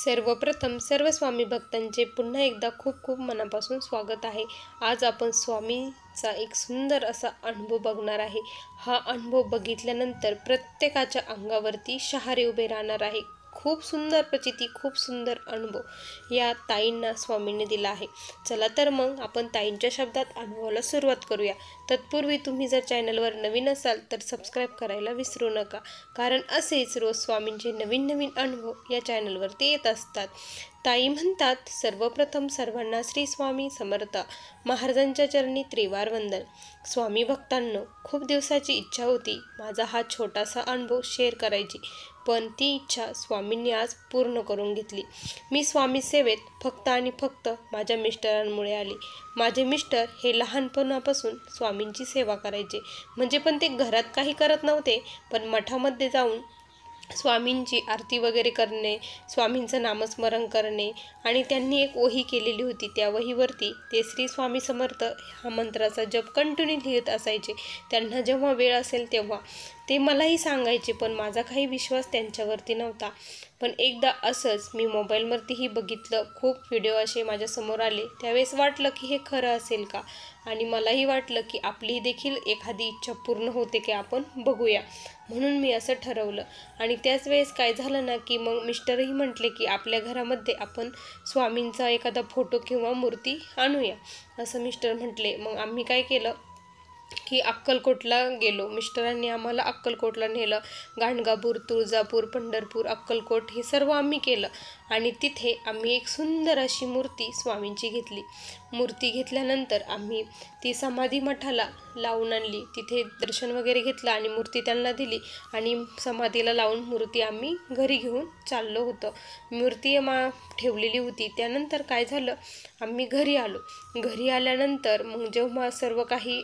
सर्वप्रथम सर्व स्वामी भक्तांचे पुन्हा एकदा खूप खूप मनापासून स्वागत आहे। आज आपण स्वामींचा एक सुंदर असा अनुभव बघणार आहे। हा अनुभव बघितल्यानंतर प्रत्येकाच्या अंगावरती शहारे उभे राहणार आहे। खूप सुंदर प्रचिती, खूप सुंदर अनुभव या ताईंना स्वामींनी दिला आहे। चला तर मग आपण ताईंच्या शब्दात अनुभवाला सुरुवात करूया। तत्पूर्वी तुम्ही जर चॅनलवर नवीन असाल तर सबस्क्राईब करायला विसरू नका, कारण असेच रोज स्वामींचे नवीन नवीन अनुभव या चॅनलवरती येत असतात। ताई म्हणतात, सर्वप्रथम सर्वांना श्री स्वामी समर्थ महाराजांच्या चरणी त्रिवार वंदन। स्वामी भक्तांनो, खूप दिवसाची इच्छा होती माझा हा छोटासा अनुभव शेअर करायची, पण ती इच्छा स्वामींनी आज पूर्ण करून घेतली। मी स्वामी सेवेत फक्त आणि फक्त माझ्या मिस्टरांमुळे आली। माझे मिस्टर हे लहानपणापासून स्वामींची सेवा करायचे, म्हणजे पण ते घरात काही करत नव्हते, पण मठामध्ये जाऊन स्वामींची आरती वगैरे करणे, स्वामींचं नामस्मरण करणे, आणि त्यांनी एक वही केलेली होती, त्या वहीवरती ते श्री स्वामी समर्थ हा मंत्राचा जप कंटिन्यू लिहित असायचे। त्यांना जेव्हा वेळ असेल तेव्हा ते मलाही सांगायचे, पण माझा काही विश्वास त्यांच्यावरती नव्हता। पण एकदा असंच मी मोबाईलवरतीही बघितलं, खूप व्हिडिओ असे माझ्यासमोर आले, त्यावेळेस वाटलं की हे खरं असेल का, आणि मलाही वाटलं की आपली देखील एखादी इच्छा पूर्ण होते की आपण बघूया, म्हणून मी असं ठरवलं। आणि त्याच वेळेस काय झालं ना की मग मिस्टरही म्हटले की आपल्या घरामध्ये आपण स्वामींचा एखादा फोटो किंवा मूर्ती आणूया, असं मिस्टर म्हटले। मग आम्ही काय केलं की अक्कलकोटला गेलो। मिस्टरांनी आम्हाला अक्कलकोटला नेलं। गाणगापूर, तुळजापूर, पंढरपूर, अक्कलकोट हे सर्व आम्ही केलं, आणि तिथे आम्ही एक सुंदर अशी मूर्ती स्वामींची घेतली। मूर्ती घेतल्यानंतर आम्ही ती समाधी मठाला लावून आणली, तिथे दर्शन वगैरे घेतलं आणि मूर्ती त्यांना दिली, आणि समाधीला लावून मूर्ती आम्ही घरी घेऊन चाललो होतो। मूर्ती ठेवलेली होती। त्यानंतर काय झालं, आम्ही घरी आलो। घरी आल्यानंतर मग जेव्हा सर्व काही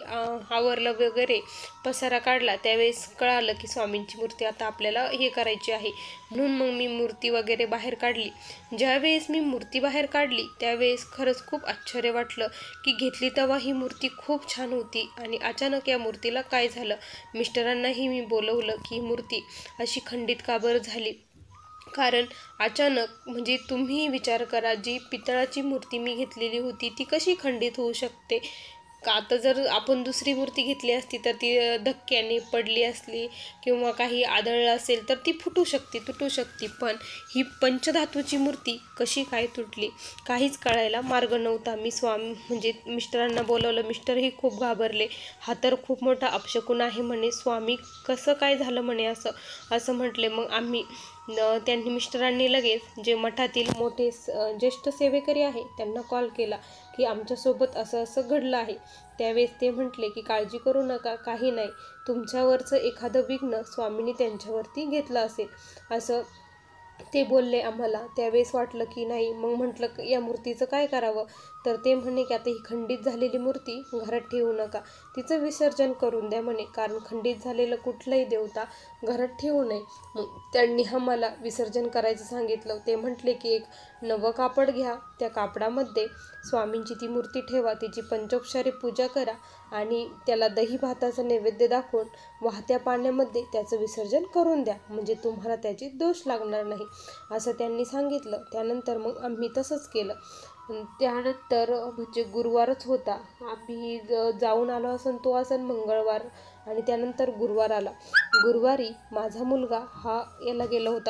आवरलं वगैरे, पसारा काढला, त्यावेळेस कळालं की स्वामींची मूर्ती आता आपल्याला हे करायची आहे, म्हणून मग मी मूर्ती वगैरे बाहेर काढली। ज्यावेळेस मी मूर्ती बाहेर काढली त्यावेळेस खरंच खूप आश्चर्य वाटलं की घेतली तेव्हा ही मूर्ती खूप छान होती, आणि अचानक या मूर्तीला काय झालं। मिस्टरांनाही मी बोलवलं की ही मूर्ती अशी खंडित का बरं झाली, कारण अचानक म्हणजे तुम्ही विचार करा, जी पितळाची मूर्ती मी घेतलेली होती ती कशी खंडित होऊ शकते का। आता जर आपण दुसरी मूर्ती घेतली असती तर ती धक्क्याने पडली असली किंवा काही आदळलं असेल तर ती तुटू शकते, पण ही पंचधातूची मूर्ती कशी काय तुटली, काहीच कळायला मार्ग नव्हता। मी म्हणजे मिस्टरांना बोलवलं, मिस्टरही खूप घाबरले। हा तर खूप मोठा अपशकुन आहे म्हणे, स्वामी कसं काय झालं म्हणे असं म्हटले। मग त्यांनी मिस्टरांनी लगेच जे मठातील मोठे ज्येष्ठ सेवेकरी आहे त्यांना कॉल केला की आमच्यासोबत असं असं घडलं आहे। त्यावेळेस ते म्हटले की काळजी करू नका, काही नाही, तुमच्यावरचं एखादं विघ्न स्वामींनी त्यांच्यावरती घेतलं असेल, असं ते बोलले आम्हाला। त्यावेळेस वाटलं की नाही, मग म्हटलं या मूर्तीचं काय करावं, तर ते म्हणे की आता ही खंडित झालेली मूर्ती घरात ठेवू नका, तिचं विसर्जन करून द्या म्हणे, कारण खंडित झालेलं कुठलंही देवता घरात ठेवू नये। मग त्यांनी आम्हाला विसर्जन करायचं सांगितलं। ते म्हटले की एक नवं कापड घ्या, त्या कापडामध्ये स्वामींची ती मूर्ती ठेवा, तिची पंचोपचारे पूजा करा, आणि त्याला दही भाताचा नैवेद्य दाखवून वाहत्या पाण्यामध्ये त्याचं विसर्जन करून द्या, म्हणजे तुम्हाला त्याची दोष लागणार नाही, असं त्यांनी सांगितलं। त्यानंतर मग आम्ही तसंच केलं। त्यानंतर म्हणजे गुरुवारच होता, आम्ही जाऊन आलो तो असन मंगळवार, आणि त्यानंतर गुरुवार आला। गुरुवारी माझा मुलगा हा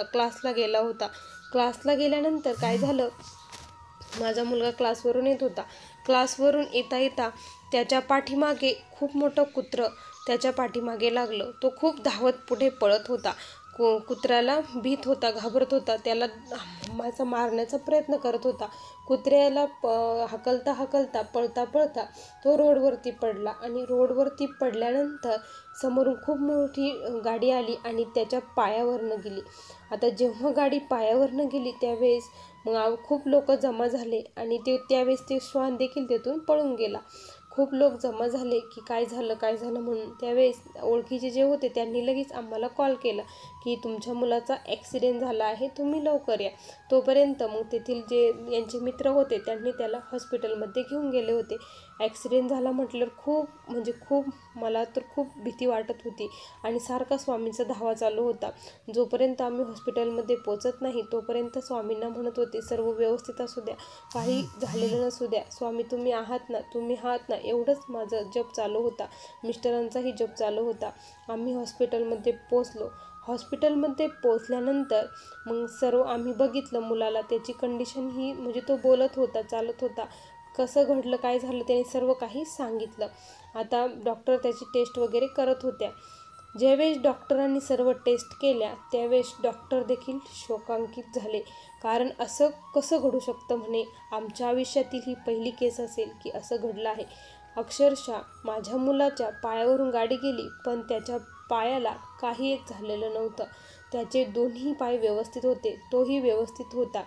क्लासला गेला होता। क्लासला गेल्यानंतर काय झालं, माझा मुलगा क्लासवरून येत होता। क्लासवरून येता येता त्याच्या पाठीमागे खूप मोठं कुत्रं त्याच्या पाठीमागे लागलं। तो खूप धावत पुढे पळत होता, कुत्र्याला भीत होता, घाबरत होता, त्याला मारण्याचा प्रयत्न करत होता। कुत्र्याला हाकलता पळता तो रोडवरती पडला, आणि रोडवरती पडल्यानंतर समोरून खूप मोठी गाडी आली आणि त्याच्या पायावरनं गेली। आता जेव्हा गाडी पायावरनं गेली त्यावेळेस मग खूप लोक जमा झाले, आणि त्यावेळेस ते श्वान देखील तेथून पळून गेला। खूप लोक जमा झाले की काय झालं म्हणून। त्यावेळेस ओळखीचे जे होते त्यांनी लगेच आम्हाला कॉल केला की तुमच्या मुलाचा ॲक्सिडेंट झाला आहे, तुम्ही लवकर या. तोपर्यंत मग तेथील जे यांचे मित्र होते त्यांनी त्याला हॉस्पिटलमध्ये घेऊन गेले होते. ॲक्सिडेंट झाला म्हटल्यावर खूप मला तर खूप भीती वाटत होती आणि सारखा स्वामींचा धावा चालू होता. जोपर्यंत आम्ही हॉस्पिटलमध्ये पोचत नाही तोपर्यंत स्वामींना म्हणत होते, सर्व व्यवस्थित असू द्या, काही झालेलं नसू द्या, स्वामी तुम्ही आहात ना, तुम्ही आहात ना, एवढंच माझं जप चालू होता. मिस्टरांचाही जप चालू होता. आम्ही हॉस्पिटलमध्ये पोचलो. हॉस्पिटलमध्ये पोचल्यानंतर मग सर्व आम्ही बघितलं मुलाला. त्याची कंडिशन ही म्हणजे तो बोलत होता, चालत होता. कसं घडलं, काय झालं, त्याने सर्व काही सांगितलं. आता डॉक्टर त्याची टेस्ट वगैरे करत होत्या. ज्यावेळेस डॉक्टरांनी सर्व टेस्ट केल्या त्यावेळेस डॉक्टर देखील शोकांकित झाले. कारण असं कसं घडू शकतं म्हणे, आमच्या आयुष्यातील ही पहिली केस असेल की असं घडलं आहे. अक्षरशः माझ्या मुलाच्या पायावरून गाडी गेली पण त्याच्या पायाला काही एक झालेलं नव्हतं. त्याचे दोन्ही पाय व्यवस्थित होते, तोही व्यवस्थित होता.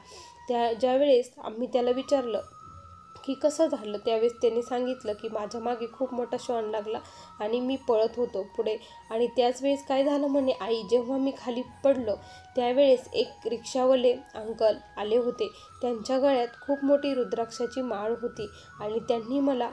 ज्यावेळेस आम्ही त्याला विचारलं की कसं झालं, त्यावेळेस त्याने सांगितलं की माझ्या मागे खूप मोठा श्वान लागला आणि मी पळत होतो पुढे. आणि त्याच वेळेस काय झालं म्हणे, आई जेव्हा मी खाली पडलो त्यावेळेस एक रिक्षावाले अंकल आले होते. त्यांच्या गळ्यात खूप मोठी रुद्राक्षाची माळ होती आणि त्यांनी मला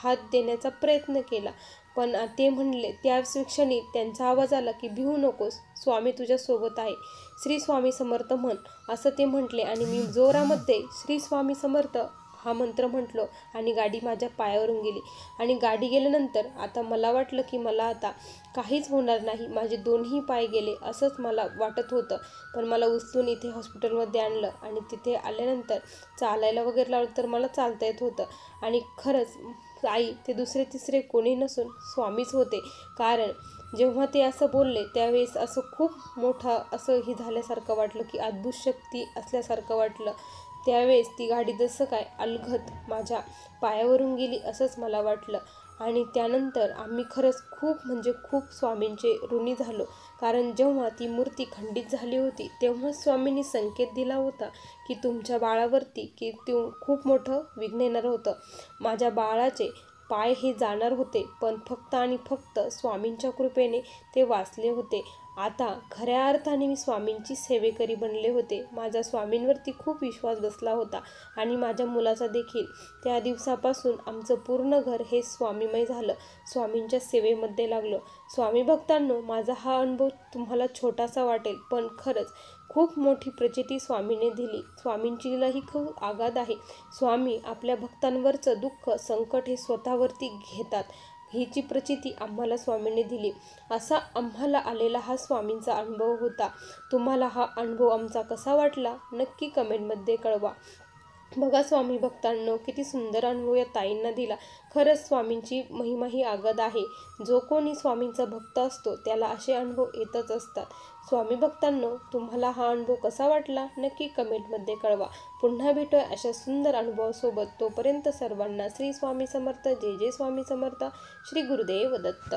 हात देण्याचा प्रयत्न केला. पण ते म्हणले, त्याच क्षणी त्यांचा आवाज आला की भिवू नकोस, स्वामी तुझ्यासोबत आहे, श्री स्वामी समर्थ म्हण, असं ते म्हटले. आणि मी जोरामध्ये श्री स्वामी समर्थ हा मंत्र म्हटलो आणि गाडी माझ्या पायावरून गेली. आणि गाडी गेल्यानंतर आता मला वाटलं की मला आता काहीच होणार नाही, माझे दोन्ही पाय गेले असंच मला वाटत होतं. पण मला उचलून इथे हॉस्पिटलमध्ये आणलं आणि तिथे आल्यानंतर चालायला वगैरे लावलं तर मला चालता येत होतं. आणि खरंच आई ते दुसरे तिसरे कोणी नसून स्वामीच होते. कारण जेव्हा ते असं बोलले त्यावेळेस असं खूप मोठं असं हे झाल्यासारखं वाटलं की अद्भुत शक्ती असल्यासारखं वाटलं. त्यावेळेस ती गाडी जसं काय अलगद माझ्या पायावरून गेली असंच मला वाटलं. आणि त्यानंतर आम्ही खरंच खूप स्वामींचे ऋणी झालो. कारण जेव्हा ती मूर्ती खंडित झाली होती तेव्हा स्वामींनी संकेत दिला होता की तुमच्या बाळावरती की ते खूप मोठं विघ्न येणार होतं. माझ्या बाळाचे पाय हे जाणार होते पण फक्त आणि फक्त स्वामींच्या कृपेने ते वाचले होते. आता खऱ्या अर्थाने मी स्वामींची सेवेकरी बनले होते. माझा स्वामींवरती खूप विश्वास बसला होता आणि माझ्या मुलाचा देखील. त्या दिवसापासून आमचं पूर्ण घर हे स्वामीमय झालं, स्वामींच्या सेवेमध्ये लागलो. स्वामी भक्तांनो, माझा हा अनुभव तुम्हाला छोटासा वाटेल पण खरंच खूप मोठी प्रचिती स्वामीने दिली. स्वामींची लीलाही खूप आगाध आहे. स्वामी आपल्या भक्तांवरचं दुःख संकट हे स्वतःवरती घेतात, हिची प्रचिती आम्हाला स्वामींनी दिली. असा आम्हाला आलेला हा स्वामींचा अनुभव होता. तुम्हाला हा अनुभव आमचा कसा वाटला नक्की कमेंटमध्ये कळवा. बघा स्वामी भक्तांनो, किती सुंदर अनुभव या ताईंना दिला. खरंच स्वामींची महिमा ही आगाध आहे. जो कोणी स्वामींचा भक्त असतो त्याला असे अनुभव येतच असतात. स्वामी भक्तांनो, तुम्हाला हा अनुभव कसा वाटला नक्की कमेंटमध्ये कळवा. पुन्हा भेटूया अशा सुंदर अनुभवासोबत. तोपर्यंत सर्वांना श्री स्वामी समर्थ. जय जय स्वामी समर्थ. श्री गुरुदेव दत्त.